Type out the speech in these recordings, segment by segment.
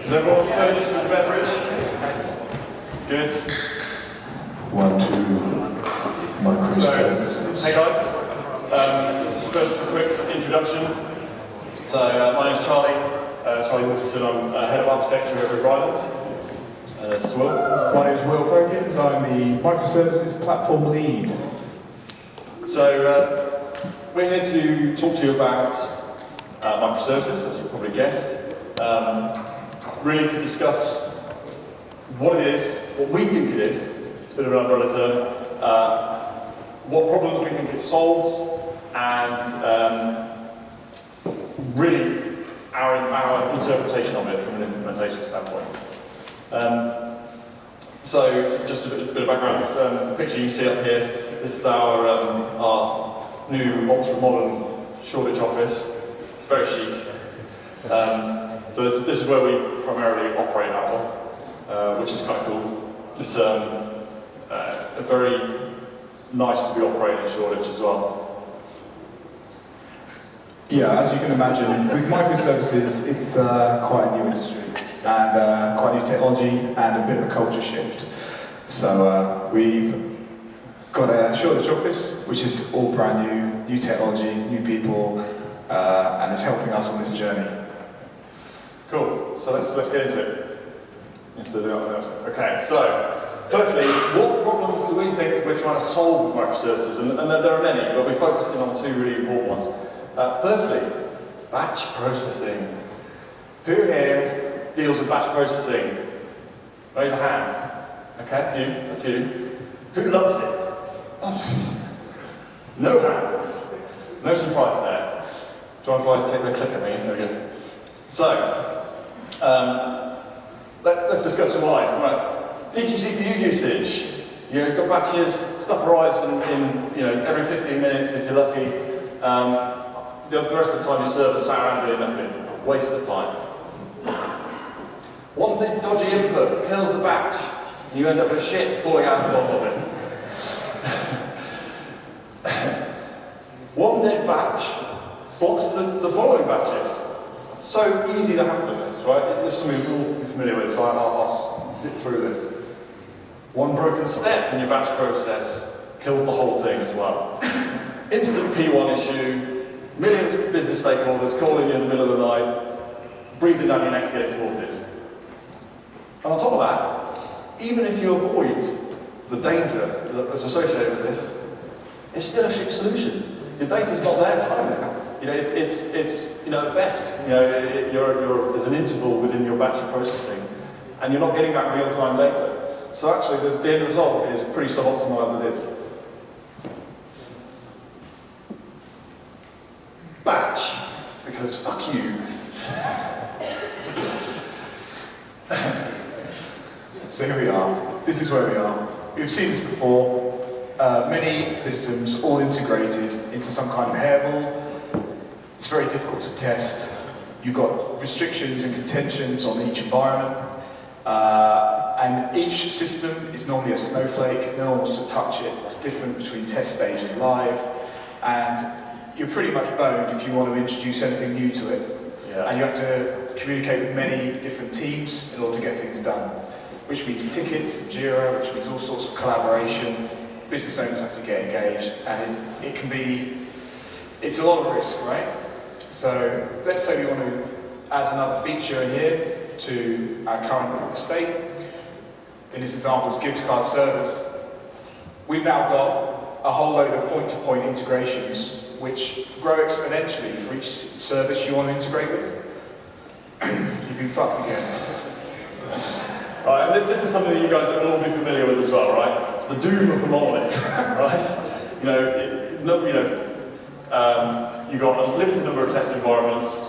Is everyone furnished with a beverage? Good. 1, 2, Microservices. Hey guys, just first a quick introduction. So my name's Charlie, Charlie Wilkinson. I'm Head of Architecture over at Ireland. This is Will. My name is Will Perkins. I'm the Microservices Platform Lead. So we're here to talk to you about microservices, as you probably guessed. Really to discuss what it is, what we think it is. It's a bit of an umbrella term. What problems we think it solves, and really our interpretation of it from an implementation standpoint. So just a bit of background. The picture you can see up here. This is our new ultra-modern Shoreditch office. It's very chic. So this is where we primarily operate out of, which is kind of cool. It's very nice to be operating in Shoreditch as well. Yeah, as you can imagine, with microservices, it's quite a new industry and quite new technology and a bit of a culture shift. So we've got a Shoreditch office, which is all brand new technology, new people, and it's helping us on this journey. Cool. So let's get into it. You have to do that. Okay. So firstly, what problems do we think we're trying to solve with microservices? And there are many, but we're focusing on two really important ones. Firstly, batch processing. Who here deals with batch processing? Raise a hand. Okay, a few. Who loves it? Oh. No hands. No surprise there. Do you want to take the click at me? There we go. So, let's discuss why. Right. Peaky CPU usage. You've got batches, stuff arrives in every 15 minutes if you're lucky. The rest of the time your server's sat around doing nothing. Waste of time. One big dodgy input kills the batch. And you end up with shit falling out the bottom of it. One dead batch blocks the following batches. So easy to happen this, right? This is something we're all familiar with, so I'll zip through this. One broken step in your batch process kills the whole thing as well. Instant P1 issue, millions of business stakeholders calling you in the middle of the night, breathing down your neck to get it sorted. And on top of that, even if you avoid the danger that's associated with this, it's still a shit solution. Your data's not there timely. It's at best, there's an interval within your batch processing, and you're not getting that real-time data. So actually, the end result is pretty suboptimal as it is. Batch, because fuck you. So here we are. This is where we are. We've seen this before. Many systems all integrated into some kind of hairball. It's very difficult to test. You've got restrictions and contentions on each environment. And each system is normally a snowflake. No one wants to touch it. It's different between test stage and live. And you're pretty much boned if you want to introduce anything new to it. Yeah. And you have to communicate with many different teams in order to get things done. Which means tickets, Jira, which means all sorts of collaboration. Business owners have to get engaged, and it's a lot of risk, right? So let's say we want to add another feature in here to our current estate. In this example, it's gift card service. We've now got a whole load of point-to-point integrations which grow exponentially for each service you want to integrate with. You've been fucked again. Right, and this is something that you guys will all be familiar with as well, right? The doom of the monolith, right? You've got a limited number of test environments,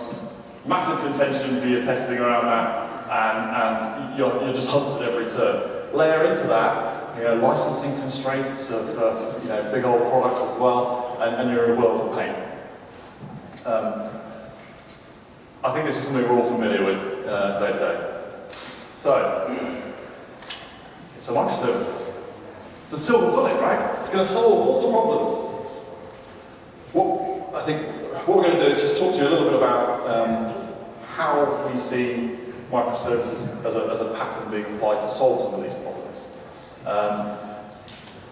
massive contention for your testing around that, and you're just hunted every turn. Layer into that, licensing constraints of big old products as well, and you're in a world of pain. I think this is something we're all familiar with day to day. So microservices. It's a silver bullet, right? It's going to solve all the problems. What we're going to do is just talk to you a little bit about how we see microservices as a pattern being applied to solve some of these problems.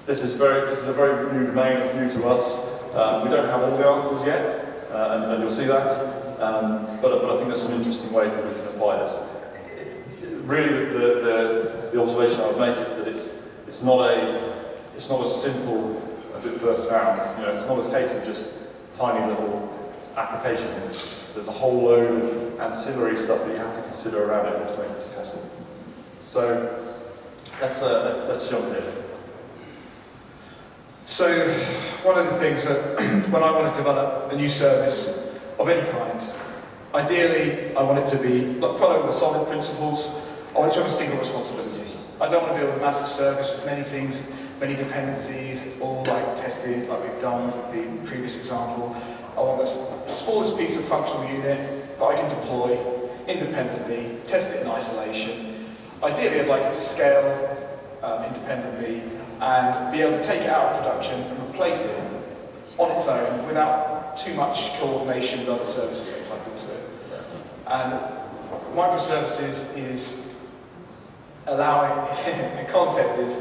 This is a very new domain, it's new to us. We don't have all the answers yet, and you'll see that, but I think there's some interesting ways that we can apply this. Really, the observation I would make is that it's not as simple as it first sounds. You know, it's not a case of just tiny little applications. There's a whole load of ancillary stuff that you have to consider around it to make it successful. So let's jump in. So one of the things that when I want to develop a new service of any kind, ideally I want it to be following the solid principles. I want it to have a single responsibility. I don't want to build a massive service with many things, many dependencies, all like tested, like we've done with the previous example. I want the smallest piece of functional unit that I can deploy independently, test it in isolation. Ideally, I'd like it to scale independently and be able to take it out of production and replace it on its own without too much coordination with other services that plugged into it. And microservices is allowing, the concept is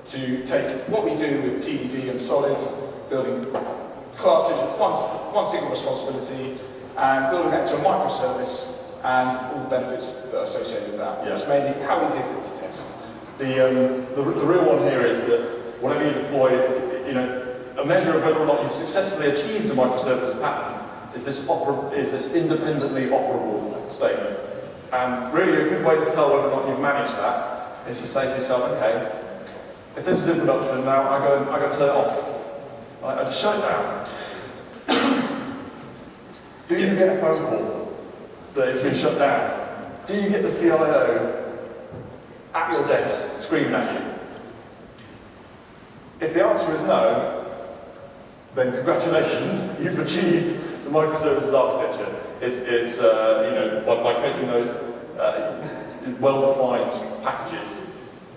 to take what we do with TDD and solid, building classes with one single responsibility, and building that to a microservice and all the benefits that are associated with that. Yeah. That's mainly how easy is it to test. The real one here is that whatever you deploy, a measure of whether or not you've successfully achieved a microservices pattern is this independently operable statement. And really a good way to tell whether or not you've managed that is to say to yourself, okay, if this is in production now, I go turn it off. I just shut it down. Do you get a phone call that it's been shut down? Do you get the CIO at your desk screaming at you? If the answer is no, then congratulations, you've achieved the microservices architecture. It's by creating those well-defined packages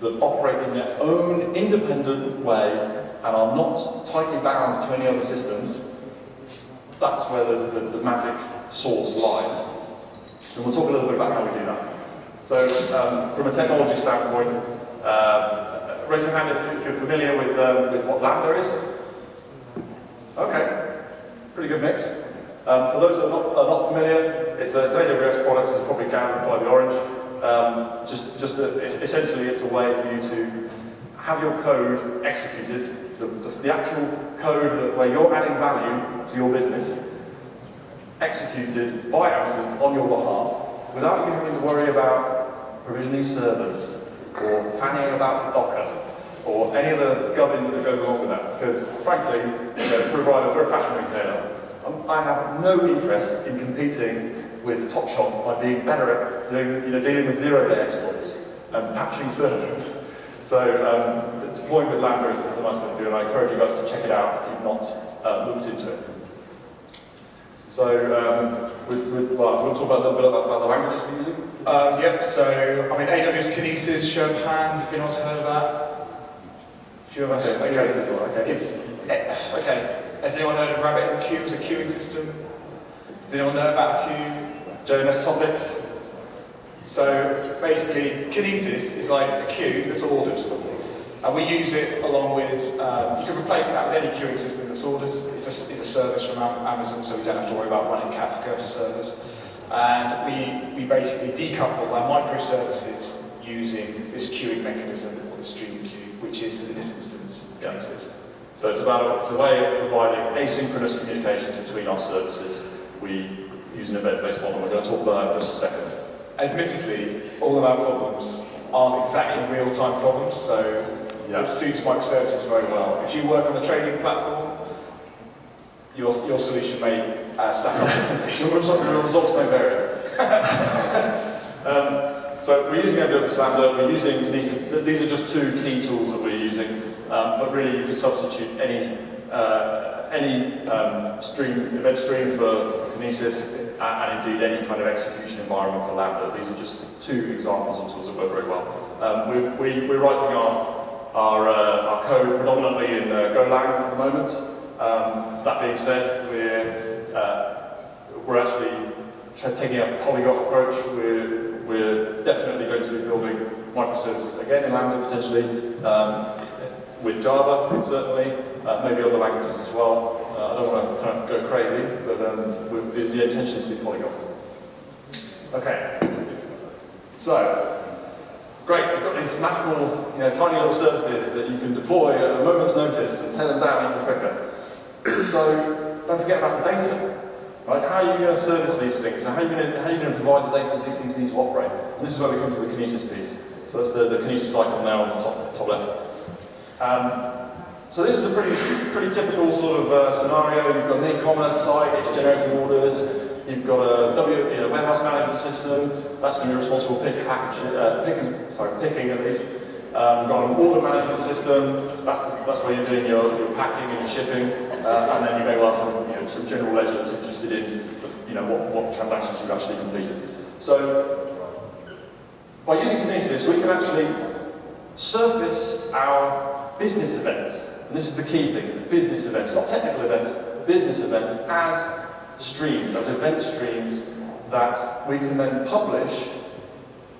that operate in their own independent way and are not tightly bound to any other systems, that's where the magic source lies. And we'll talk a little bit about how we do that. So, from a technology standpoint, raise your hand if you're familiar with what Lambda is. Okay, pretty good mix. For those that are not familiar, it's an AWS product, it's probably gathered by the orange. Essentially, it's a way for you to have your code executed, the actual code where you're adding value to your business, executed by Amazon on your behalf, without you having to worry about provisioning servers, or fanning about Docker, or any of the gubbins that goes along with that. Because, frankly, we're a fashion retailer. I have no interest in competing with Topshop by being better at dealing with zero-day exploits and patching servers. So deploying with Lambda is a nice thing to do, and I encourage you guys to check it out if you've not looked into it. So, do you want to talk about a little bit about the languages we're using? Yep, so, AWS Kinesis, show of hands, if anyone's heard of that. A few of us. Okay. Has anyone heard of RabbitMQ as a queuing system? Does anyone know about Q? JMS topics? So basically, Kinesis is like a queue that's ordered. And we use it along with, you can replace that with any queuing system that's ordered. It's a service from Amazon, so we don't have to worry about running Kafka servers. And we basically decouple our microservices using this queuing mechanism, or the stream queue, which is in this instance, Kinesis. So it's a way of providing asynchronous communications between our services. We use an event-based model. We're going to talk about that in just a second. Admittedly, all of our problems aren't exactly real-time problems, so it suits microservices very well. If you work on a trading platform, your solution may stack up differently. Your results may vary. So we're using AWS Lambda, we're using Kinesis. These are just two key tools that we're using. But really, you can substitute any event stream for Kinesis, and indeed any kind of execution environment for Lambda. These are just two examples of tools that work very well. We're writing our code predominantly in Golang at the moment. That being said, we're actually taking a polyglot approach. We're definitely going to be building microservices again in Lambda potentially, with Java certainly, maybe other languages as well. I don't want to kind of go crazy, but the intention is to be polygon. Okay, so great. We've got these magical, tiny little services that you can deploy at a moment's notice and tear them down even quicker. So don't forget about the data. Right? How are you going to service these things? So how are you going to provide the data that these things need to operate? And this is where we come to the kinesis piece. So that's the kinesis icon now on the top left. So this is a pretty typical sort of scenario. You've got an e-commerce site, it's generating orders. You've got a warehouse management system that's going to be responsible for picking at least. You've got an order management system. That's where you're doing your packing and your shipping, and then you may well have some general ledger that's interested in what transactions you've actually completed. So by using Kinesis, we can actually surface our business events. And this is the key thing: business events, not technical events, business events as streams, as event streams that we can then publish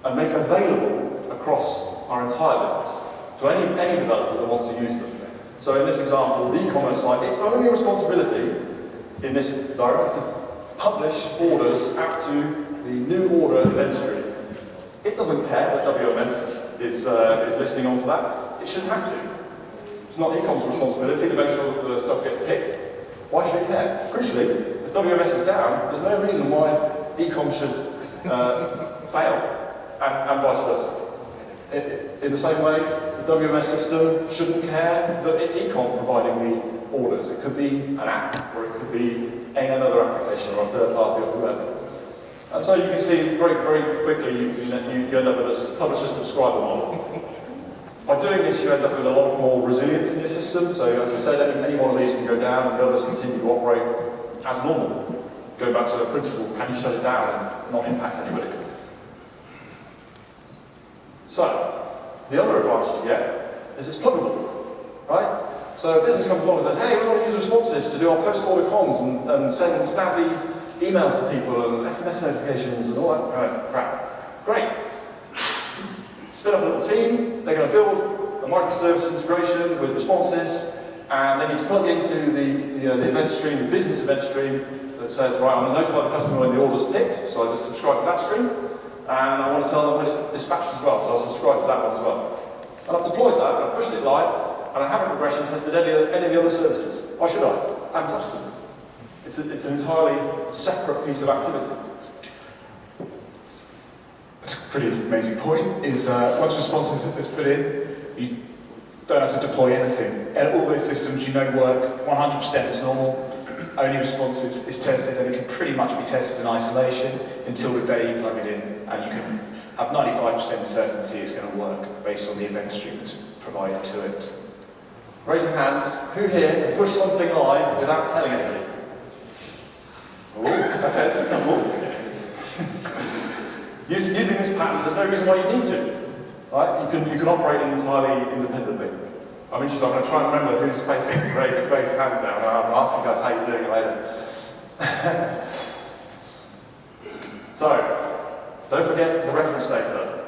and make available across our entire business to any developer that wants to use them. So in this example, the e-commerce site, its only responsibility in this directive to publish orders out to the new order event stream. It doesn't care that WMS is listening onto that. It shouldn't have to. It's not e-com's responsibility to make sure that the stuff gets picked. Why should it care? Crucially, if WMS is down, there's no reason why e-com should fail, and vice versa. In the same way, the WMS system shouldn't care that it's e-com providing the orders. It could be an app, or it could be another application, or a third party, or whoever. And so you can see very quickly you end up with a publisher-subscriber model. By doing this, you end up with a lot more resilience in your system. So as we said, any one of these can go down, and the others continue to operate as normal. Go back to the principle: can you shut it down and not impact anybody? So, the other advantage you get is it's pluggable, right? So a business comes along and says, hey, we want to use responses to do our post-order comms and send snazzy emails to people and SMS notifications and all that kind of crap. Great. Spin up a little team, they're going to build a microservice integration with responses, and they need to plug into the event stream, the business event stream, that says, right, I'm going to notify the customer when the order's picked, so I just subscribe to that stream. And I want to tell them when it's dispatched as well, so I'll subscribe to that one as well. And I've deployed that, I've pushed it live, and I haven't regression tested any of the other services. Why should I? I haven't touched them. It's an entirely separate piece of activity. That's a pretty amazing point, is once responses is put in, you don't have to deploy anything. And all those systems work 100% as normal. Only responses is tested, and it can pretty much be tested in isolation until the day you plug it in, and you can have 95% certainty it's going to work based on the event stream that's provided to it. Raise your hands. Who here can push something live without telling anybody? Ooh, okay, that's a couple. Using this pattern, there's no reason why you need to. Right? You can operate entirely independently. I'm interested. I'm going to try and remember whose faces raised hands now. I'll ask you guys how you're doing it later. So, don't forget the reference data.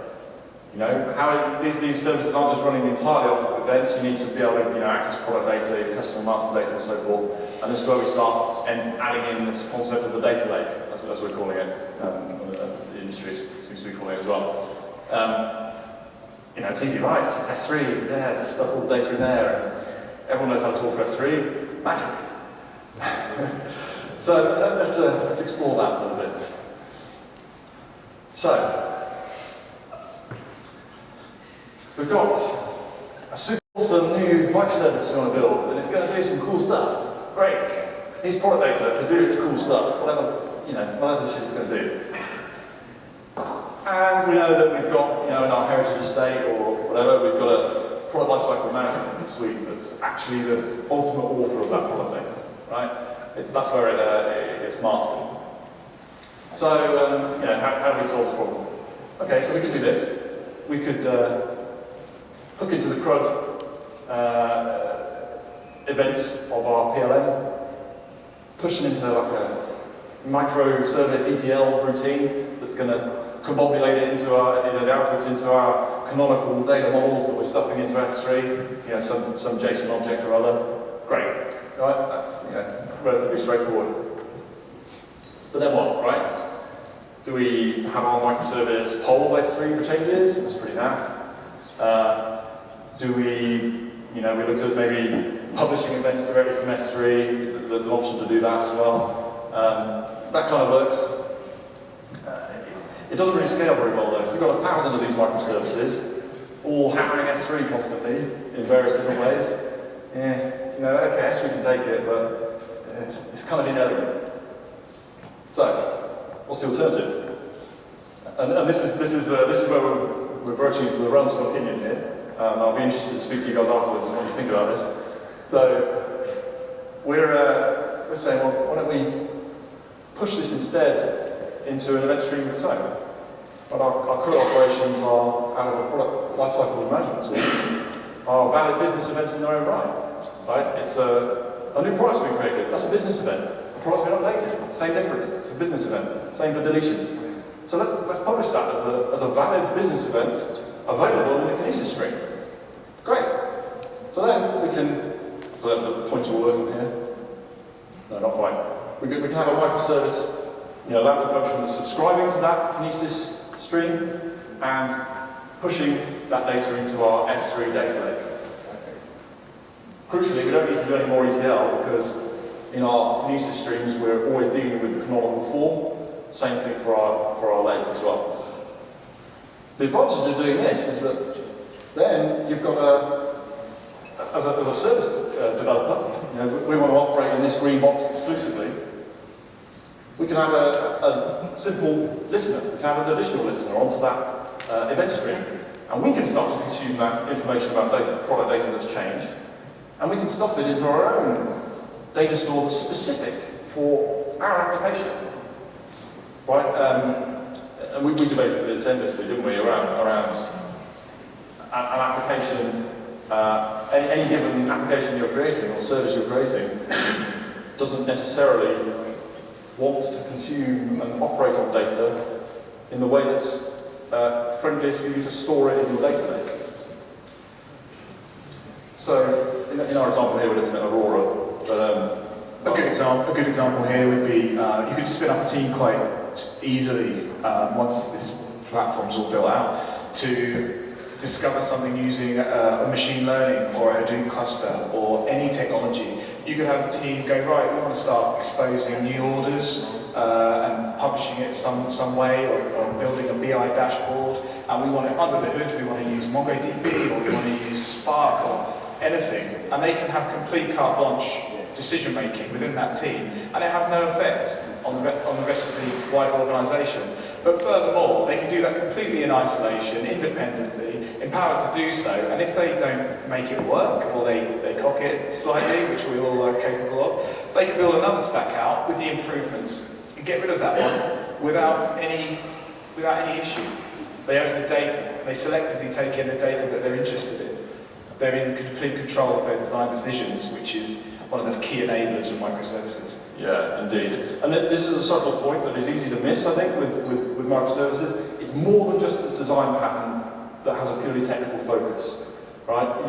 How these services aren't just running entirely off of events. You need to be able to access product data, your customer master data, and so forth. And this is where we start adding in this concept of the data lake. That's what we're calling it. The industry seems to be calling it as well. It's easy, right? It's just S3, yeah, just stuff all the data in there, and everyone knows how to talk for S3. Magic. So let's explore that a little bit. So we've got a super awesome new microservice we want to build, and it's going to do some cool stuff. Great. It needs product data to do its cool stuff, whatever shit it's going to do. And we know that we've got, in our heritage estate or whatever, we've got a product lifecycle management suite that's actually the ultimate author of that product data, right? That's where it gets mastered. So, how do we solve the problem? Okay, so we could do this. We could hook into the CRUD events of our PLM, push them into like microservice ETL routine that's going to combobulate it into our, the outputs into our canonical data models that we're stuffing into S3, some JSON object or other. Great, right? That's relatively straightforward. But then what, right? Do we have our microservice poll S3 for changes? That's pretty naff. Do we, we looked at maybe publishing events directly from S3. There's an option to do that as well. That kind of works. It doesn't really scale very well though. If you've got 1,000 of these microservices, all hammering S3 constantly in various different ways, okay, S3 can take it, but it's kind of inelegant. So, what's the alternative? And this is where we're broaching into the realms of opinion here. I'll be interested to speak to you guys afterwards on what you think about this. So, we're saying, well, why don't we push this instead into an event stream of its own? But our crew operations are out of a product lifecycle management tool, are valid business events in their own right? It's a new product's been created, that's a business event. A product's been updated, same difference, it's a business event, same for deletions. So let's publish that as a valid business event available in the Kinesis stream. Great. So then we can, I don't know if the pointer will work on here. No, not quite. We can have a microservice, Lambda function that's subscribing to that Kinesis stream and pushing that data into our S3 data lake. Crucially, we don't need to do any more ETL because in our Kinesis streams we're always dealing with the canonical form. Same thing for our lake as well. The advantage of doing this is that then you've got as a service developer, we want to operate in this green box exclusively. We can have a simple listener, we can have an additional listener onto that event stream, and we can start to consume that information about product data that's changed, and we can stuff it into our own data store that's specific for our application. Right? And we debated this endlessly, didn't we, around an application, any given application you're creating or service you're creating doesn't necessarily want to consume and operate on data in the way that's friendliest for you to store it in your data lake. So, in our example here, we're looking at Aurora. But, a good example here would be you could spin up a team quite easily once this platform's all built out to discover something using a machine learning or a Hadoop cluster or any technology. You could have a team go, right, we want to start exposing new orders and publishing it some way, or building a BI dashboard, and we want it under the hood, we want to use MongoDB, or we want to use Spark, or anything, and they can have complete carte blanche decision making within that team, and it have no effect on the rest of the wider organisation. But furthermore, they can do that completely in isolation, independently, empowered to do so, and if they don't make it work, or they cock it slightly, which we all are capable of, they can build another stack out with the improvements and get rid of that one without any issue. They own the data, they selectively take in the data that they're interested in. They're in complete control of their design decisions, which is one of the key enablers of microservices. Yeah, indeed. And this is a subtle point that is easy to miss, I think, with microservices. It's more than just a design pattern that has a purely technical focus, right?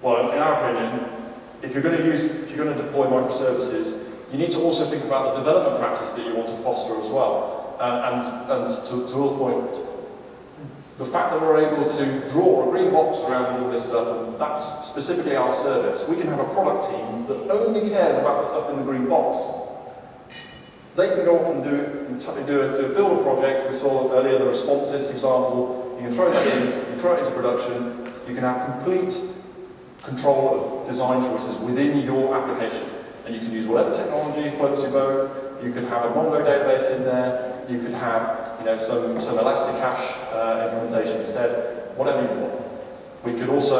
Well, in our opinion, if you're going to deploy microservices, you need to also think about the development practice that you want to foster as well. And to Will's point, the fact that we're able to draw a green box around all this stuff, and that's specifically our service, we can have a product team that only cares about the stuff in the green box. They can go off and build a project. We saw earlier the responses example. You can throw that in, you throw it into production. You can have complete control of design choices within your application. And you can use whatever technology floats your boat. You could have a Mongo database in there. You could have some Elastic Cache implementation instead, whatever you want. We could also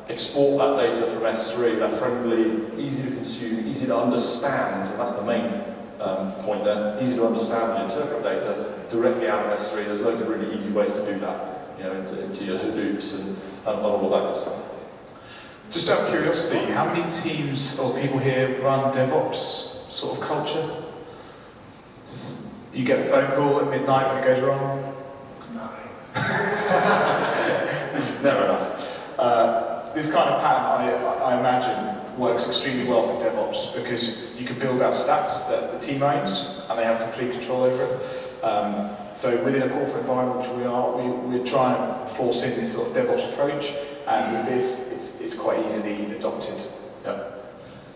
export that data from S3, that friendly, easy to consume, easy to understand, and that's the main point there, easy to understand and interpret data directly out of S3. There's loads of really easy ways to do that, into your Hadoops and all of that good stuff. Just out of curiosity, how many teams or people here run DevOps sort of culture? You get a phone call at midnight when it goes wrong? No. Never enough. This kind of pattern, I imagine, works extremely well for DevOps because you can build out stacks that the team owns and they have complete control over it. So within a corporate environment, which we are, we're trying to force in this sort of DevOps approach, and with this, it's quite easily adopted. Yeah.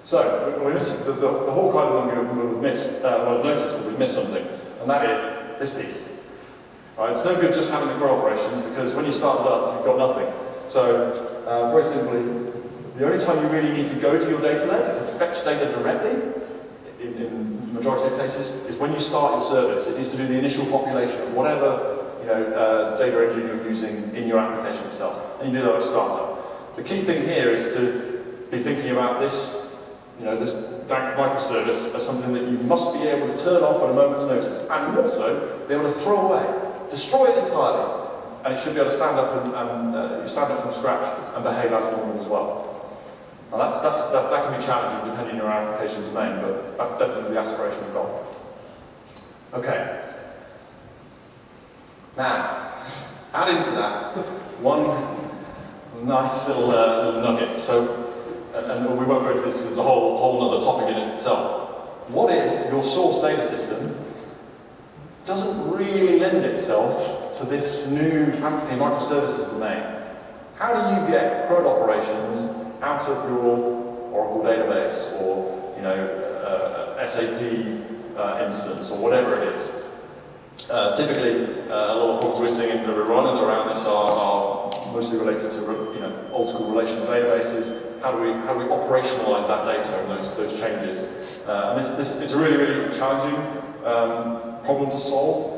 So we missed the whole kind of thing we've missed. I've noticed that we've missed something, and that is this piece. Right? It's no good just having the core operations because when you start it up, you've got nothing. So very simply, the only time you really need to go to your data lake to fetch data directly, in the majority of cases, is when you start your service. It needs to do the initial population of whatever data engine you're using in your application itself, and you do that at startup. The key thing here is to be thinking about this, this dank microservice as something that you must be able to turn off at a moment's notice, and also be able to throw away, destroy it entirely, and it should be able to stand up and you stand up from scratch and behave as normal as well. Now that can be challenging depending on your application domain, but that's definitely the aspirational goal. Okay. Now, add into that one nice little nugget. So, and we won't go into this, there's a whole other topic in it itself. What if your source data system doesn't really lend itself to this new fancy microservices domain? How do you get CRUD operations out of your Oracle database or SAP instance or whatever it is? Typically, a lot of problems we're seeing that we're running around this are mostly related to old school relational databases. How do we operationalize that data and those changes? And it's a really challenging problem to solve.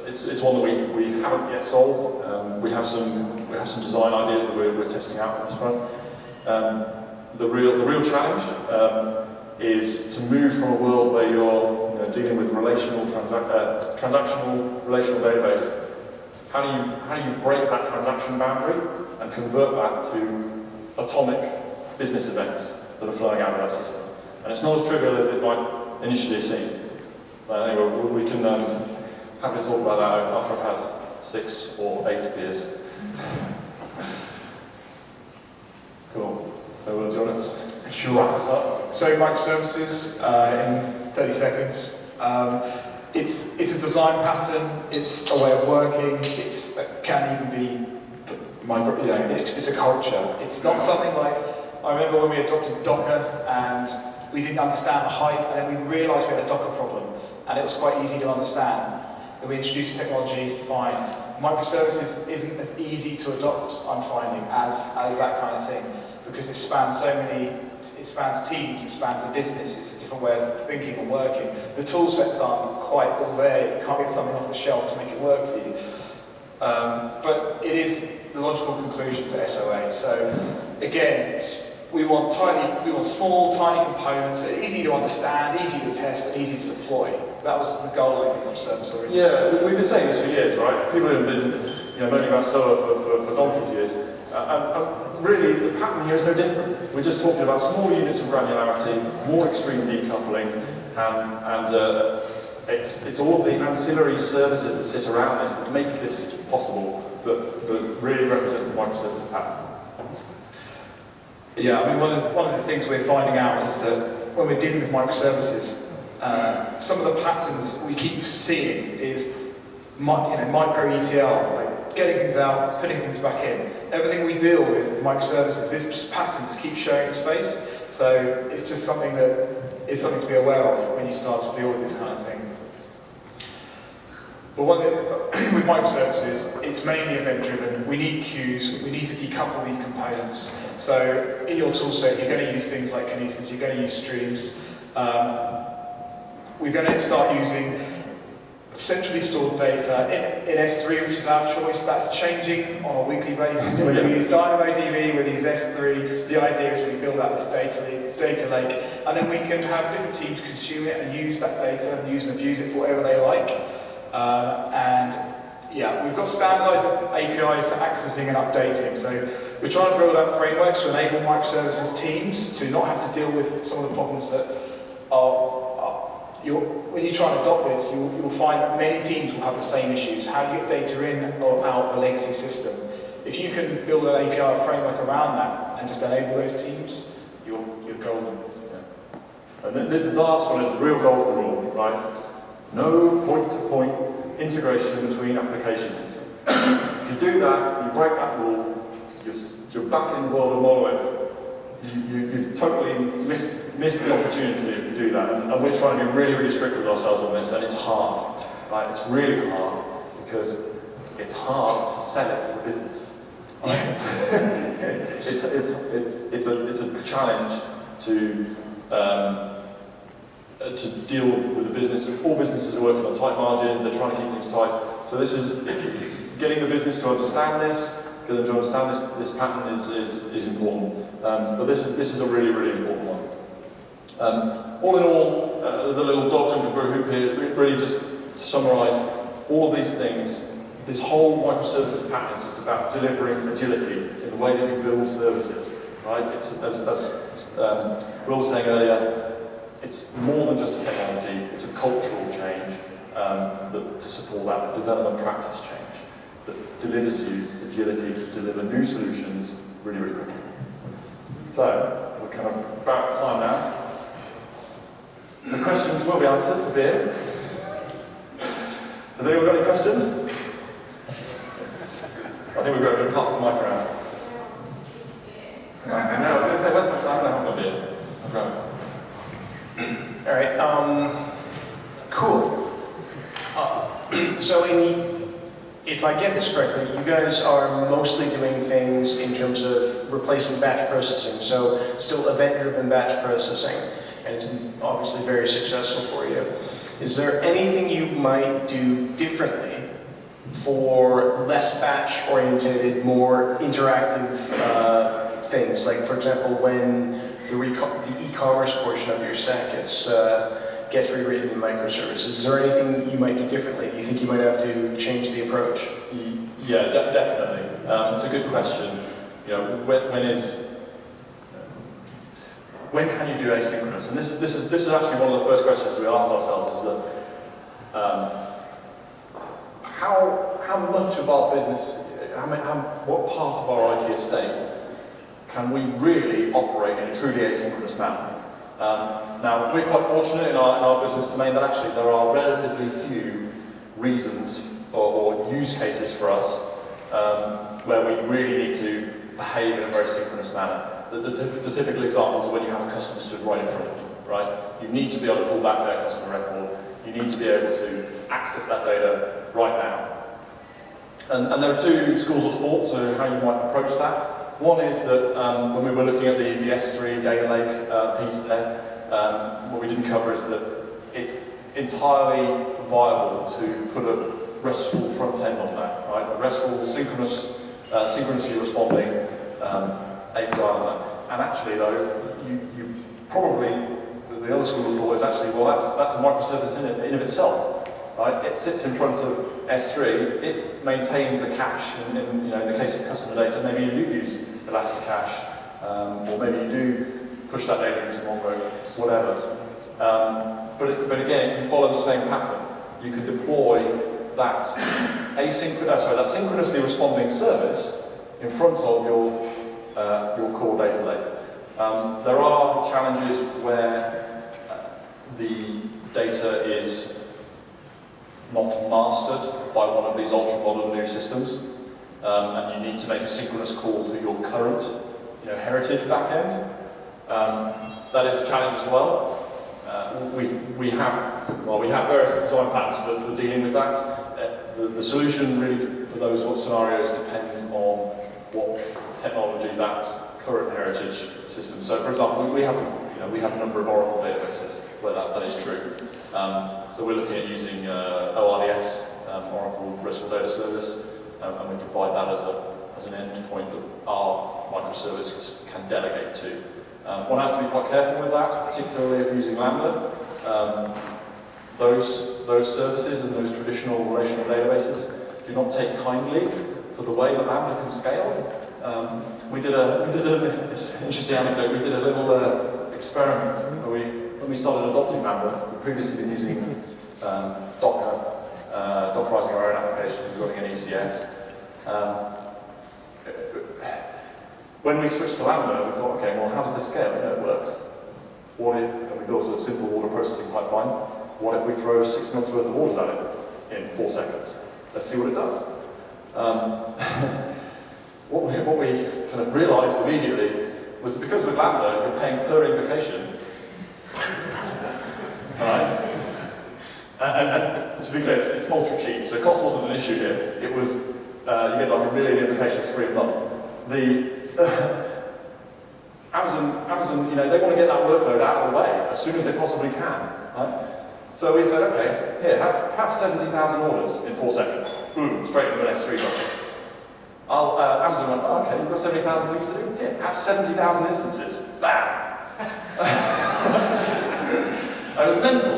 It's one that we haven't yet solved. We have some design ideas that we're testing out on this front. The real challenge is to move from a world where you're dealing with transactional relational database. How do you break that transaction boundary and convert that to atomic business events that are flowing out of that system? And it's not as trivial as it might initially seem. Anyway, we can happily talk about that after I've had 6 or 8 beers. Cool. So do you want to wrap us up? So microservices in 30 seconds. It's a design pattern. It's a way of working. It can even be it's a culture. It's not something like I remember when we adopted Docker and we didn't understand the hype, and then we realised we had a Docker problem, and it was quite easy to understand. Then we introduced technology. Fine. Microservices isn't as easy to adopt, I'm finding, as that kind of thing, because it spans it spans teams, it spans a business, it's a different way of thinking and working. The tool sets aren't quite all there, you can't get something off the shelf to make it work for you. But it is the logical conclusion for SOA. So again, we want small, tiny components that are easy to understand, easy to test, and easy to deploy. That was the goal, I think, of service orientation. Yeah, we've been saying this for years, right? People have been moaning about SOA for donkey's years. And really, the pattern here is no different. We're just talking about small units of granularity, more extreme decoupling, and it's all of the ancillary services that sit around this that make this possible, that really represents the microservices pattern. Yeah, I mean, one of the things we're finding out is that when we're dealing with microservices, some of the patterns we keep seeing is micro ETL, like getting things out, putting things back in. Everything we deal with microservices, this pattern just keeps showing its face. So it's just something to be aware of when you start to deal with this kind of thing. But with microservices, it's mainly event-driven. We need queues. We need to decouple these components. So in your toolset, you're going to use things like kinesis. You're going to use streams. We're going to start using centrally stored data in S3, which is our choice. That's changing on a weekly basis. Whether we use DynamoDB, whether we use S3, the idea is we build out this data lake, and then we can have different teams consume it and use that data and use and abuse it for whatever they like. And yeah, we've got standardized APIs for accessing and updating. So we're trying to build out frameworks to enable microservices teams to not have to deal with some of the problems that when you try and adopt this, you'll find that many teams will have the same issues. How do you get data in or out of a legacy system? If you can build an API framework around that and just enable those teams, you're golden. Yeah. And the last one is the real golden rule, right? No point-to-point integration between applications. If you do that, you break that rule, you're back in the world of monolith. You've totally missed the opportunity if you do that. And we're trying to be really, really strict with ourselves on this, and it's hard. Right? It's really hard because it's hard to sell it to the business. Right? It's a challenge to deal with the business. All businesses are working on tight margins. They're trying to keep things tight. So this is getting the business to understand this. Get them to understand this pattern is important. But this is a really, really important one. All in all, the little dog jumping through a hoop here, really just to summarise, all of these things, this whole microservices pattern is just about delivering agility in the way that we build services. Right? It's, as Will was saying earlier, it's more than just a technology, it's a cultural change to support that development practice change that delivers you agility to deliver new solutions really, really quickly. So, we're kind of about time now. So questions will be answered for beer. Has anyone got any questions? Yes. I think we're going to pass the mic around. I was going to say, where's my, I'm going to have my beer. I'll grab it. All right, cool. So if I get this correctly, you guys are mostly doing things in terms of replacing batch processing, so still event-driven batch processing, and it's obviously very successful for you. Is there anything you might do differently for less batch-oriented, more interactive things? Like, for example, when the e-commerce portion of your stack gets rewritten in microservices. Is there anything you might do differently? Do you think you might have to change the approach? Yeah, definitely. It's a good question. You know, when can you do asynchronous? And this is actually one of the first questions we asked ourselves: is that how much of our business, what part of our IT estate can we really operate in a truly asynchronous manner? Now, we're quite fortunate in our business domain that actually there are relatively few reasons or use cases for us where we really need to behave in a very synchronous manner. The typical examples are when you have a customer stood right in front of you, right? You need to be able to pull back their customer record. You need to be able to access that data right now. And there are two schools of thought to how you might approach that. One is that when we were looking at the S3 data lake piece there, what we didn't cover is that it's entirely viable to put a RESTful front end on that, right? A RESTful synchronously responding API on that. And actually, though, you probably, the other school of thought is actually, well, that's a microservice in of itself. Right? It sits in front of S3, it maintains a cache, in the case of customer data, maybe you do use Elasticache, or maybe you do push that data into Mongo, whatever. But again, it can follow the same pattern. You can deploy that that synchronously responding service in front of your core data lake. There are challenges where the data is not mastered by one of these ultra-modern new systems, and you need to make a synchronous call to your current, heritage backend. That is a challenge as well. We have various design patterns for dealing with that. The solution really for those scenarios depends on what technology that current heritage system. So, for example, we have a number of Oracle databases where that is true. So we're looking at using ORDS, Oracle RESTful Data Service, and we provide that as an endpoint that our microservices can delegate to. One has to be quite careful with that, particularly if using Lambda. Those services and those traditional relational databases do not take kindly to the way that Lambda can scale. We did an interesting anecdote. We did a little experiment where when we started adopting Lambda, we'd previously been using Dockerizing our own applications, running an ECS. When we switched to Lambda, we thought, okay, well, how does this scale? It works. What if, and we built a simple order processing pipeline, what if we throw 6 months worth of orders at it in 4 seconds? Let's see what it does. What we kind of realized immediately was that because with Lambda, you're paying per invocation. Alright? And to be clear, it's ultra cheap, so cost wasn't an issue here. It was, you get like 1 million invocations free a month. Amazon, you know, they want to get that workload out of the way as soon as they possibly can. Right? So we said, okay, here, have 70,000 orders in 4 seconds. Boom, straight into an S3 bucket. Amazon went, oh, okay, you've got 70,000 things to do? Here, have 70,000 instances. Bam! It was mental.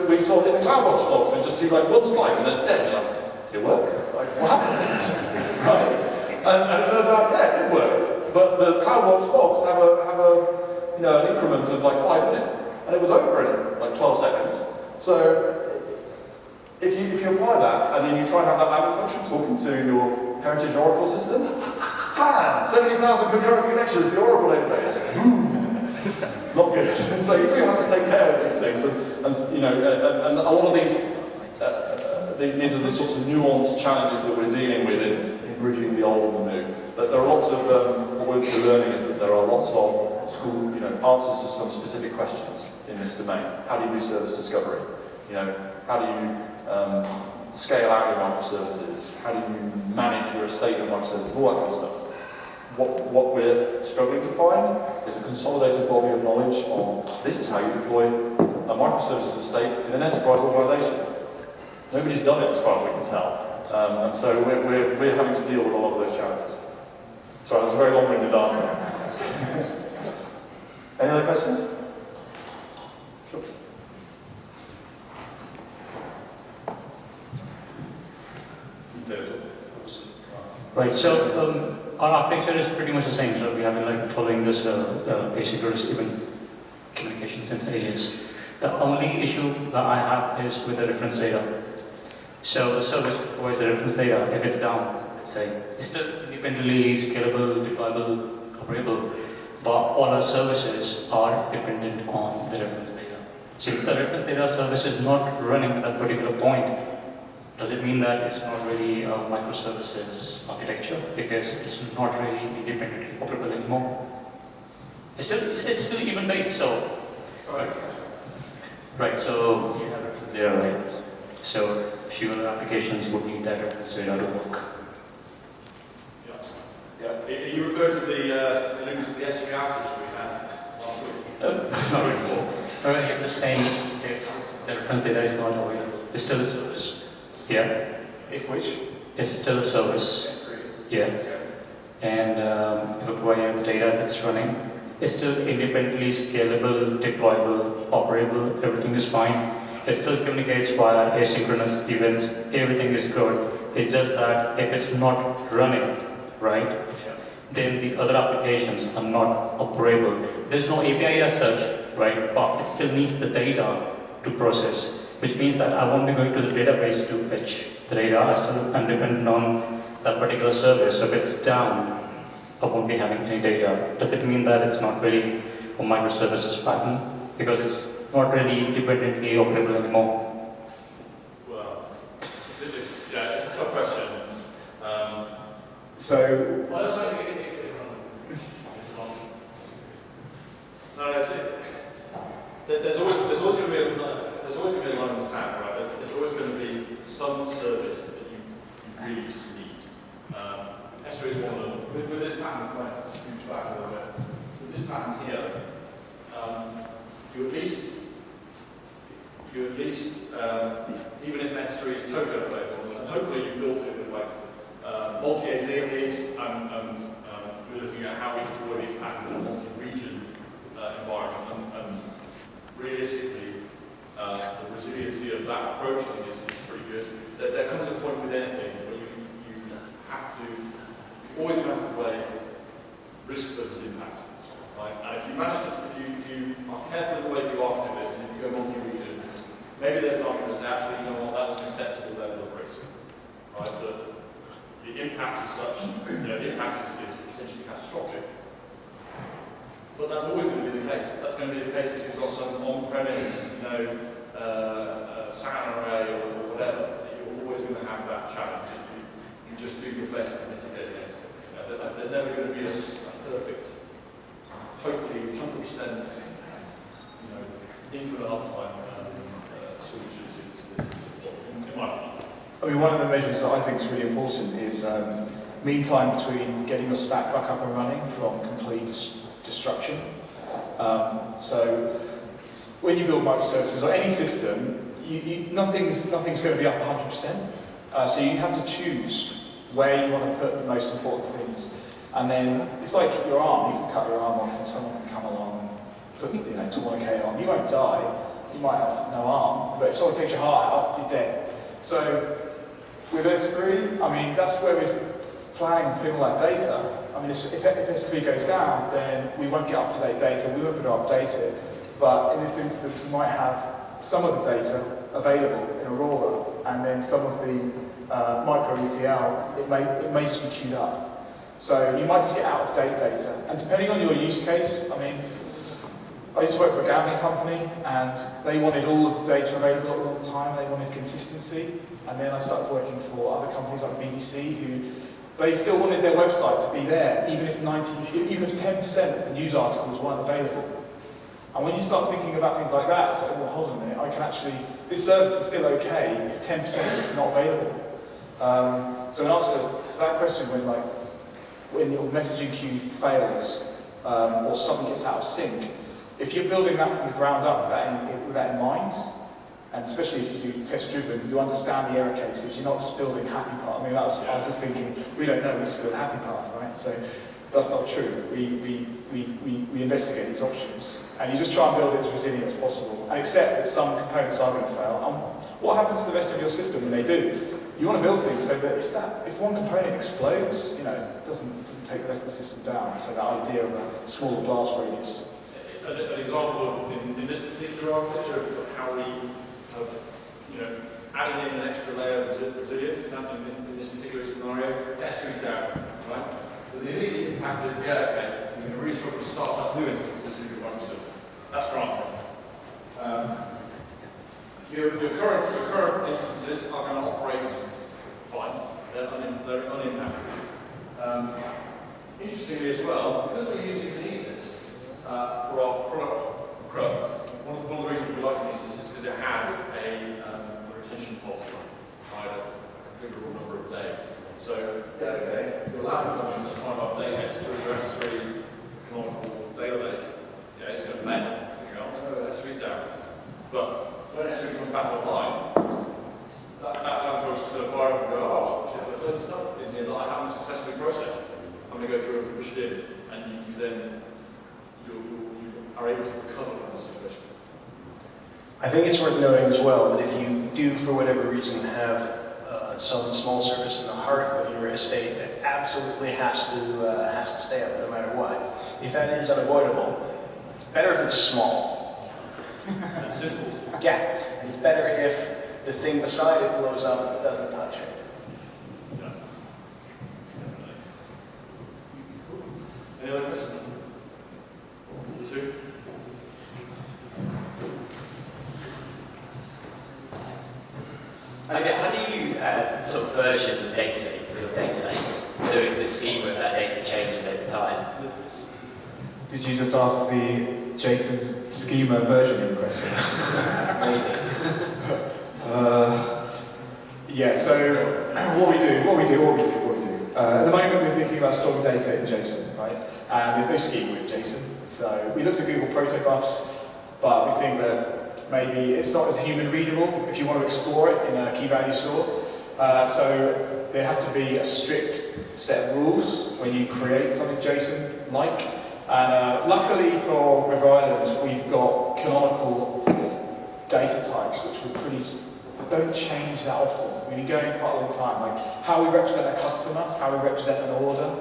We saw it in the CloudWatch logs, we just see like one spike and then it's dead. You're like, did it work? Like, what happened? Right? And it turns out, yeah, it did work. But the CloudWatch logs have an increment of like 5 minutes. And it was over in like 12 seconds. So if you apply that and then you try and have that Lambda function talking to your heritage Oracle system, slam! 70,000 concurrent connections to the Oracle database. Not good. So you do have to take care of these things, and a lot of these are the sorts of nuanced challenges that we're dealing with in bridging the old and the new. That there are lots of what we're learning is that there are lots of answers to some specific questions in this domain. How do you do service discovery? How do you scale out your microservices? How do you manage your estate of microservices? All that kind of stuff. What we're struggling to find is a consolidated body of knowledge on this is how you deploy a microservices estate in an enterprise organization. Nobody's done it as far as we can tell. And so we're having to deal with a lot of those challenges. Sorry, that was a very long-winded answer. Any other questions? Sure. Right, so our architecture is pretty much the same. So we have been like following this asynchronous event communication since ages. The only issue that I have is with the reference data. So the service provides the reference data. If it's down, let's say, it's still independently scalable, deployable, operable. But all our services are dependent on the reference data. So if the reference data service is not running at that particular point, does it mean that it's not really a microservices architecture because it's not really independently operable anymore? It's still event-based, so. Sorry. Right, so you have reference data, right? So fewer applications would need that reference data to work. Yeah. Are you referring to the alluding to the S3 outage we had last week? Not really. I'm just saying if the reference data is not available, it's still a service. Yeah. If which? It's still a service. S3. Yeah. And if you provide with data that's running, it's still independently scalable, deployable, operable, everything is fine. It still communicates via asynchronous events, everything is good. It's just that if it's not running, right, then the other applications are not operable. There's no API as such, right, but it still needs the data to process, which means that I won't be going to the database to fetch the data. I'm dependent on that particular service. So if it's down, I won't be having any data. Does it mean that it's not really a microservices pattern? Because it's not really independently operable anymore. Well, it's a tough question. There's always going to be a line in the sand, right? There's always going to be some service that you really just need. S3 is one of them. With this pattern, quite scooch back a little bit. With this pattern here, you at least, even if S3 is totally available, and hopefully you built it with like multi-AZs, and we're looking at how we deploy these patterns in a multi-region environment, and realistically, the resiliency of that approach I think is pretty good. There comes a point with anything where you have to always going to have to weigh risk versus impact. Right? And if you manage to, if you are careful in the way you architect this, and if you go multi-region, maybe there's an argument to say, actually, you know what, that's an acceptable level of risk. Right? The impact is such, you know, the impact is potentially catastrophic. But that's always going to be the case. That's going to be the case if you've got some on-premise, you know, SAN array or whatever. You're always going to have that challenge. You just do your best to mitigate against it. You know, there's never going to be a perfect, totally 100%, you know, infinite uptime solution to this problem, in my opinion. I mean, one of the measures that I think is really important is mean time between getting your stack back up and running from complete destruction. So when you build microservices or any system, nothing's going to be up 100%. So you have to choose where you want to put the most important things. And then it's like your arm. You can cut your arm off and someone can come along and put 20k on. You won't die. You might have no arm, but if someone takes your heart out, you're dead. So with S3, I mean, that's where we're planning on putting all that data. I mean, if S3 goes down, then we won't get up-to-date data, we won't be able to update it. But in this instance, we might have some of the data available in Aurora, and then some of the micro ETL, it may just be queued up. So you might just get out-of-date data. And depending on your use case, I mean, I used to work for a gambling company, and they wanted all of the data available all the time, they wanted consistency. And then I started working for other companies like BBC, who they still wanted their website to be there, even if 10% of the news articles weren't available. And when you start thinking about things like that, it's like, well, hold on a minute, I can actually, this service is still okay if 10% is not available. So in answer to that question, when your messaging queue fails, or something gets out of sync, if you're building that from the ground up with that in mind, and especially if you do test-driven, you understand the error cases. You're not just building happy path. I mean, I was just thinking, we don't know, we just build happy path, right? So that's not true. We investigate these options, and you just try and build it as resilient as possible, and accept that some components are going to fail. And what happens to the rest of your system when they do? You want to build things so that if one component explodes, you know, it doesn't take the rest of the system down. So that idea of a smaller blast radius. An example of, in this particular architecture of how we have, you know, added in an extra layer of resilience in this particular scenario, S3 down, right? So the immediate impact is, yeah, okay, you're going to really struggle to start up new instances of your microservice. That's granted. Your current instances are going to operate fine. They're unimpacted. Interestingly as well, because we're using Kinesis for our product crumbs, one of the reasons we like Kinesis is because it has a retention policy, right, of a configurable number of days. So, yeah, okay, your Lambda function that's trying to update S3 or S3 canonical data lake, yeah, it's going to fail. It's going to go, oh, S3's down. But when S3 comes back online, that Lambda function is going to fire up and go, oh, shit, there's loads of stuff in here that I haven't successfully processed. I'm going to go through and push it in, and you then are able to recover from the situation. I think it's worth noting as well that if you do, for whatever reason, have some small service in the heart of your estate that absolutely has to stay up no matter what, if that is unavoidable, it's better if it's small. And simple. Yeah, it's better if the thing beside it blows up and it doesn't touch it. Yeah. Definitely. Any other questions? Two? Okay, how do you sort of version the data for your data lake? So if the schema of that data changes over time? Did you just ask the Jason's schema versioning question? Maybe. Yeah, so what we do. At the moment we're thinking about storing data in JSON, right? And there's no schema with JSON. So we looked at Google protobufs, but we think that maybe it's not as human readable if you want to explore it in a key value store. So there has to be a strict set of rules when you create something JSON-like. And luckily for River Island, we've got canonical data types which we're pretty don't change that often. We've been going quite a long time. Like how we represent a customer, how we represent an order.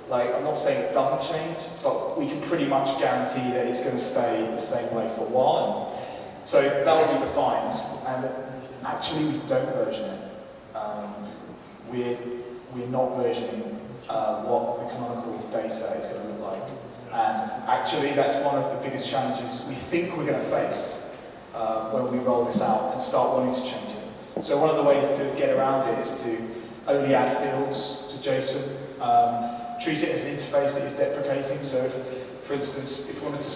Like I'm not saying it doesn't change, but we can pretty much guarantee that it's going to stay the same way for a while. And so that will be defined. And actually, we don't version it. We're not versioning what the canonical data is going to look like. And actually, that's one of the biggest challenges we think we're going to face when we roll this out and start wanting to change it. So one of the ways to get around it is to only add fields to JSON, treat it as an interface that you're deprecating. So if, for instance, if you wanted to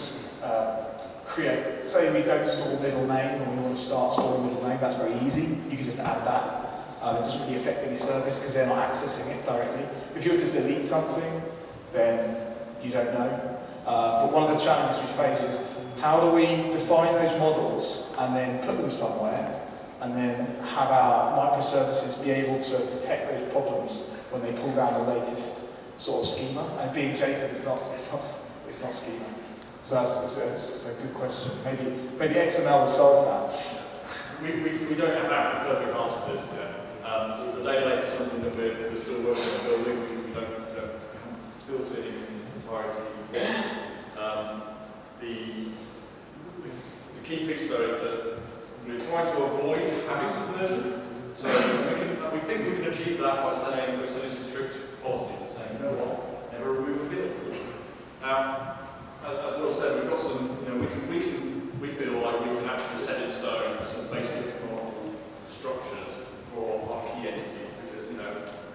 create, say we don't store middle name and we want to start storing middle name, that's very easy. You can just add that. It doesn't really affect any service because they're not accessing it directly. If you were to delete something, then you don't know. But one of the challenges we face is how do we define those models and then put them somewhere and then have our microservices be able to detect those problems when they pull down the latest sort of schema. And being JSON, it's not schema. So that's a good question. Maybe XML will solve that. We don't have the perfect answer to this yet. The data lake is something that we're still working on building. We haven't built it in its entirety yet. The key piece though is that we're trying to avoid having to version. So we think we can achieve that by saying we're setting some strict policies and saying, you know what, never remove a field. Now, as Will said, we've got some, we feel like we can actually set in stone some basic canonical structures for our key entities because,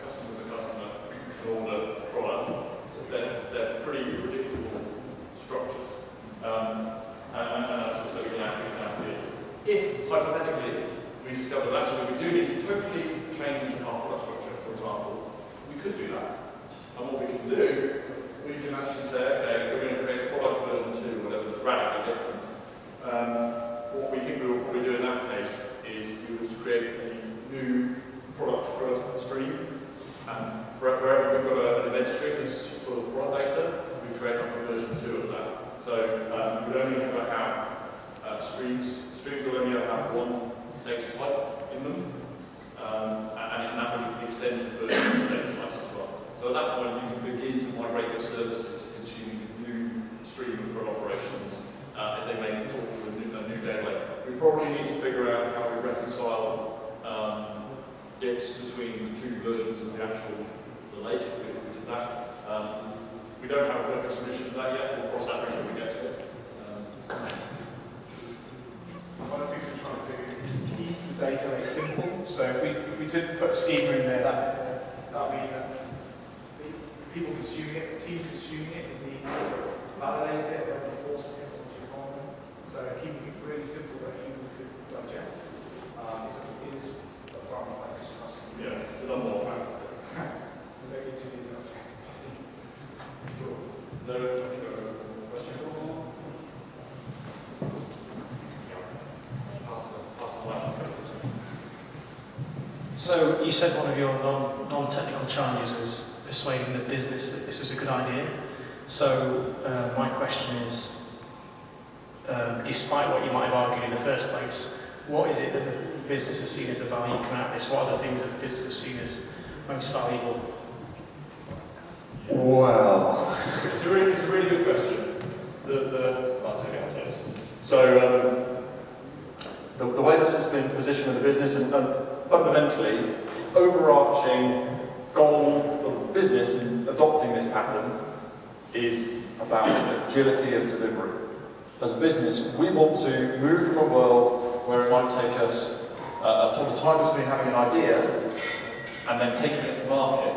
customer's a customer, an order, a product, they're pretty predictable structures. And that's also we can have fit. If, hypothetically, we discover that actually we do need to totally change our product structure, for example, we could do that. And what we can do, we can actually say, okay, we're going to create product version 2, whatever, that's radically different. What we think we will probably do in that case is we will create a new product stream. And wherever we've got an event stream that's full of product data, we create a version 2 of that. So we would only ever have streams. Streams will only ever have one data type in them. And that will extend to versions of data types as well. So at that point, you can begin to migrate your services to consuming a new stream of product operations. And they may talk to a new data lake. We probably need to figure out how we reconcile diffs between the two versions of the actual lake, if we do that. We don't have a perfect solution to that yet. We'll cross that bridge when we get to it. One of the things we're trying to do is keep the data lake simple. So if we did put schema in there, that would mean that people consuming it, teams consuming it, need to validate it, they'll be forced to technology environment. So keeping it really simple that humans could digest is a primary focus for us. Yeah, it's a lot more factor. Maybe 2 years after. Sure. No question? So you said one of your non-technical challenges was persuading the business that this was a good idea. So my question is, despite what you might have argued in the first place, what is it that the business has seen as the value coming out of this? What are the things that the business has seen as most valuable? Well, it's a really good question. I'll take this. So the way this has been positioned in the business and fundamentally overarching goal for the business in adopting this pattern is about agility of delivery. As a business, we want to move from a world where it might take us a sort of time between having an idea and then taking it to market.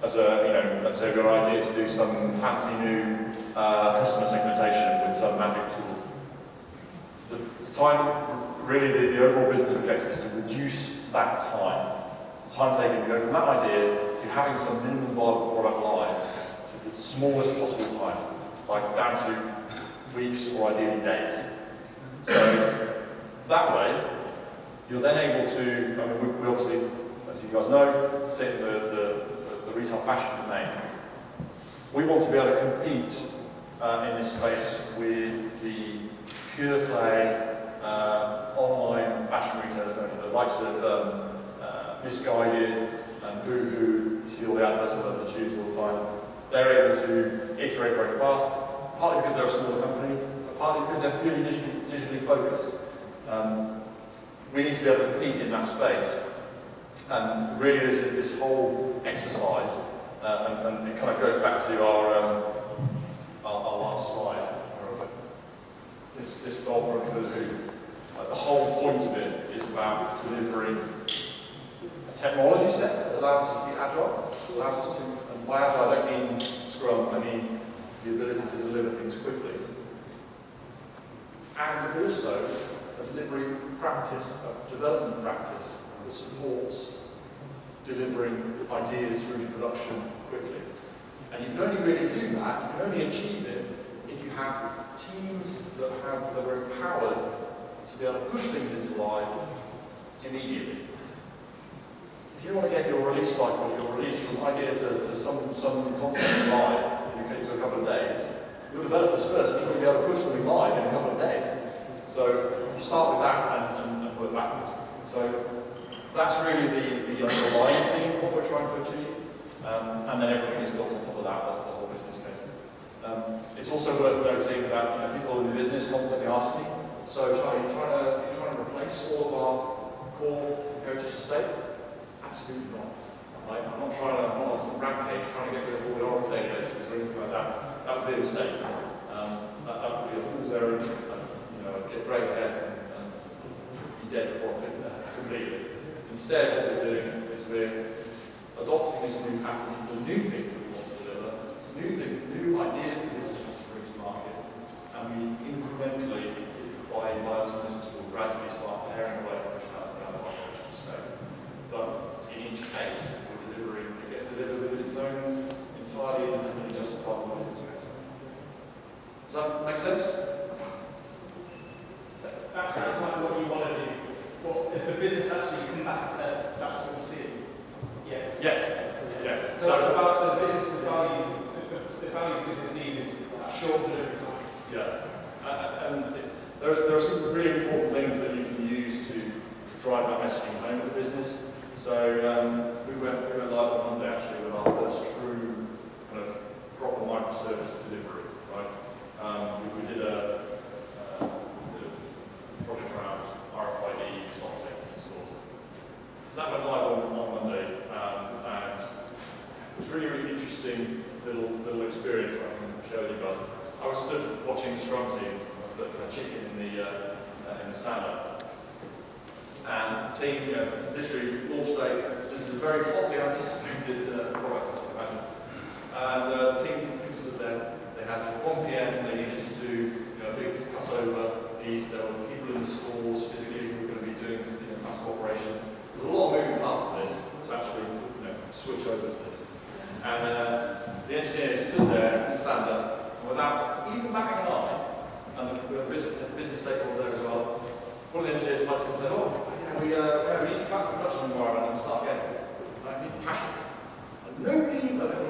As let's say your idea to do some fancy new customer segmentation with some magic tool. The time, really the overall business objective is to reduce that time. The time taken to go from that idea to having some minimum viable product live to the smallest possible time, like down to weeks or ideally days. So that way, you're then able to, we obviously, as you guys know, sit in the retail fashion domain. We want to be able to compete in this space with the pure play online fashion retailers only, the likes of Misguided and Boohoo, you see all the adverts on the tubes all the time. They're able to iterate very fast, partly because they're a smaller company, but partly because they're really digitally focused. We need to be able to compete in that space. And really this whole exercise, and it kind of goes back to our last slide, where was it? This dog runs through the hoop. The whole point of it is about delivering a technology set that allows us to be agile, allows us to, and by agile I don't mean Scrum, I mean the ability to deliver things quickly. And also a delivery practice, a development practice that supports delivering ideas through to production quickly. And you can only really do that, you can only achieve it if you have teams that are empowered to be able to push things into life immediately. If you want to get your release cycle, your release from idea to some concept live into a couple of days, your developers first need to be able to push something live in a couple of days. So you start with that and work backwards. So that's really the underlying theme of what we're trying to achieve. And then everything is built on top of that, the whole business case. It's also worth noting that people in the business constantly ask me, so are you trying to replace all of our core heritage estate? Absolutely not. Right? I'm not on some rampage trying to get rid of all the Oracle databases or anything like that. That would be a mistake. That would be a fool's errand. I'd get grey hairs and be dead before I fit completely. Instead, what we're doing is we're adopting this new pattern for new things that we want to deliver, new ideas that business wants to bring to market, and we incrementally, by business, will gradually start paring away functionality out of our operational state. But in each case, it gets delivered with its own entirely independently justifiable business case. Does that make sense? That sounds like what you want to do. Well, is the business actually come back and said, that's what we see? Yes. Yes. So it's about the business, the value business sees is short delivery time. Yeah. And there are some really important things that you can use to drive that messaging home with the business. So we went live on Monday actually with our first true kind of proper microservice delivery, right? We did a project around RFID stock taking in stores. That went live on Monday, and it was really interesting little experience I can share with you guys. I was stood watching the Scrum team, I was the kind of chicken in the stand-up. And the team, literally launch day, this is a very hotly anticipated product, as you can imagine. And the team stood there, they had 1 PM, they needed to do a big cut-over piece. There were people in the stores physically who were going to be doing massive operation. There's a lot of moving parts to this to actually switch over to this. And the engineers stood there in stand-up, and without even batting an eye, and the business stakeholder there as well, one of the engineers might have said, we need to flatten the production environment and start again. We need to trash it. And nobody even batted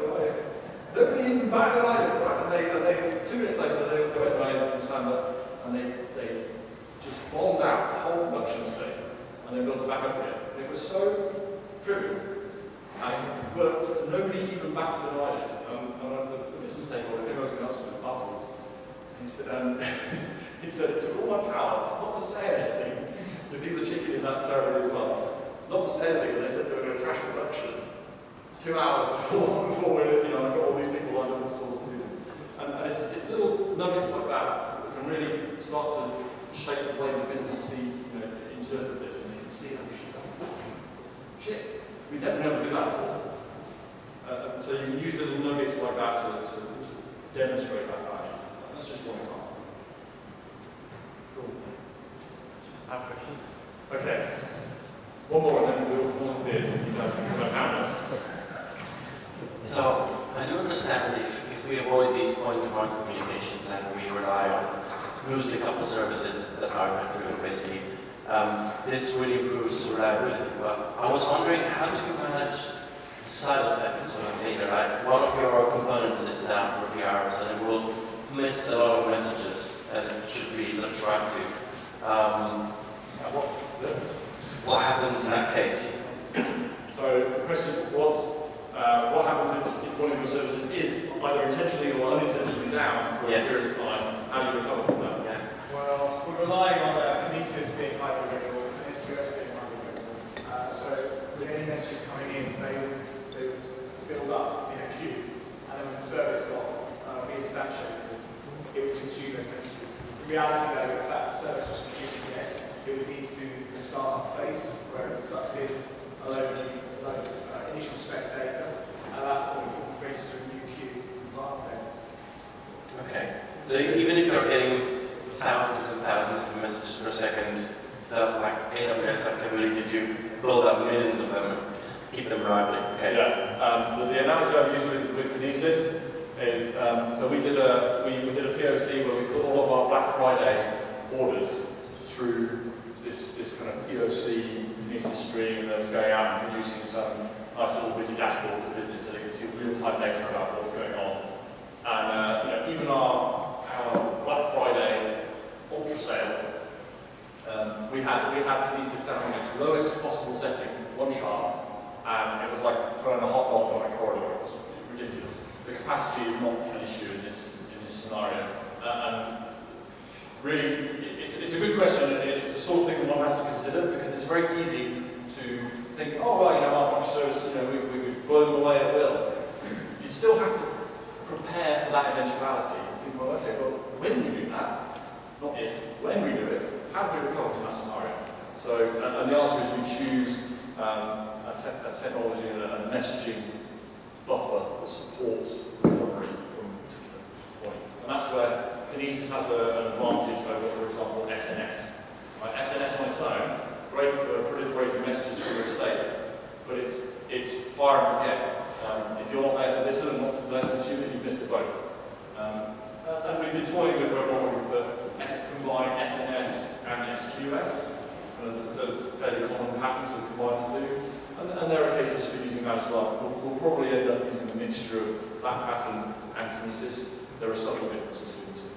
an eye, right? And they 2 minutes later, they went away from stand-up, and they just bombed out the whole production estate, and they built it back up again. And it was so trivial, and it worked. Nobody even batted an eyelid. And the business stakeholder came over to us afterwards, and he said, it took all my power not to say anything, because he's a chicken in that ceremony as well, not to say anything when they said they were going to trash production 2 hours before I got all these people lined up in the stores to do things. And it's little nuggets like that that can really start to shape the way the business interpret this, and you can see shit, we never do that before. And so you can use little nuggets like that to demonstrate that value. That's just one example. Cool. I have a question. Okay. One more and then we'll come on beers and you guys can start counting us. So, I do understand if we avoid these point-to-point communications and we rely on loosely coupled services that are event-driven, basically, this really improves reliability. But I was wondering, how do you manage the side effects of a thing that one of your components is down for a few hours and it will miss a lot of messages that it should be subscribed to? What happens in that case? So the question was, what happens if one of your services is either intentionally or unintentionally down for a period of time? How do you recover from that? Yeah. Well, we're relying on Kinesis being highly available and SQS being highly available. So with any messages coming in, they build up in a queue, and then when the service got reinstantiated, it would consume those messages. In reality, though, if that service was completed yet, it would need to do the startup phase, where it sucks in a load of initial spec data, and at that point, it will register a new queue of file updates. Okay. So even if you're getting thousands and thousands of messages per second, does like AWS have the capability to build up millions of them, keep them reliably? Okay. Yeah. The analogy I've used with Kinesis is so we did a POC where we put all of our Black Friday orders through this kind of POC Kinesis stream, and that was going out and producing some nice little busy dashboard for business so they could see real-time data about what was going on. And even our Black Friday ultra sale, we had Kinesis down on its lowest possible setting, 1 sharp, and it was like throwing a hot dog on a corridor. It was ridiculous. The capacity is not an issue in this scenario, and really, it's a good question. It's the sort of thing that one has to consider because it's very easy to think, oh well, our microservice, we blow them away at will. You still have to prepare for that eventuality. You think, well, okay, well, when we do that, not if, when we do it, how do we recover from that scenario? So, and the answer is we choose a technology and a messaging buffer that supports recovery from a particular point. And that's where Kinesis has an advantage over, for example, SNS. Right, SNS on its own, great for proliferating messages through your estate, but it's fire and forget. If you're not there to listen and not there to consume it, you've missed the boat. And we've been toying with whether we combine SNS and SQS. It's a fairly common pattern to combine the two. And there are cases for using that as well. We'll probably end up using a mixture of that pattern and Kinesis. There are subtle differences between the two.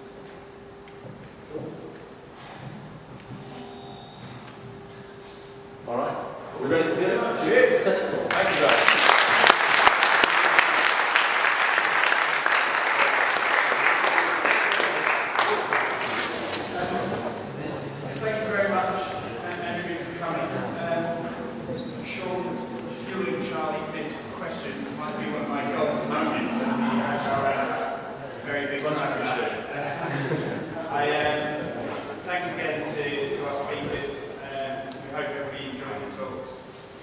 All right. Are we ready to do this? Yes. Thank you, guys. Thanks again to our speakers. We hope everybody enjoyed the talks.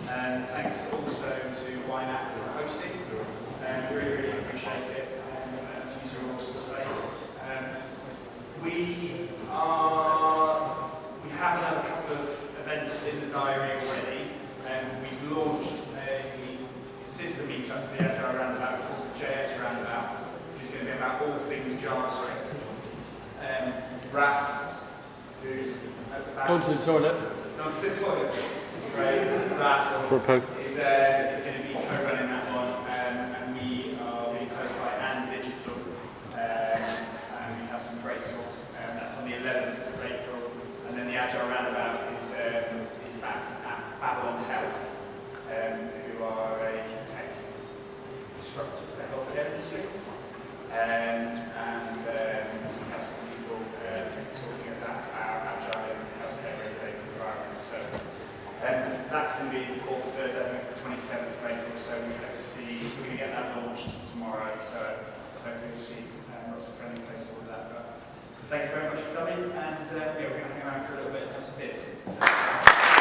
And thanks also to YNAB for hosting. We really appreciate it. And to use your awesome space. We have another couple of events in the diary already. We've launched a sister meetup to the Agile Roundabout, which is JS Roundabout, which is going to be about all things JavaScript. Raf, who's at the back. Gone to the toilet. Gone to the toilet. Great. Raf is going to be co-running that one, and we are really close by and digital, and we have some great talks. That's on the 11th of April, and then the Agile Roundabout is back at Babylon Health, who are a tech disruptor to the healthcare industry, and we have some people talking about our agile and healthcare regulated environments. So that's going to be the 4th Thursday, I think, the 27th of April. So we hope to see, we're going to get that launched tomorrow. So hopefully we'll see lots of friendly faces with that. But thank you very much for coming, and we're going to hang around for a little bit and have some bits.